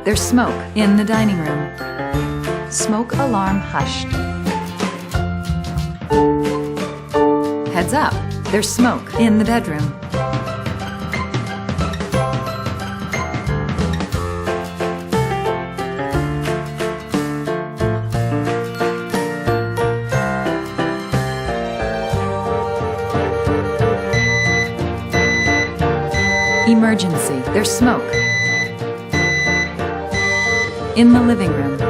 There's smoke in the dining room. Smoke alarm hushed. Heads up, there's smoke in the bedroom. Emergency, there's smoke. In the living room.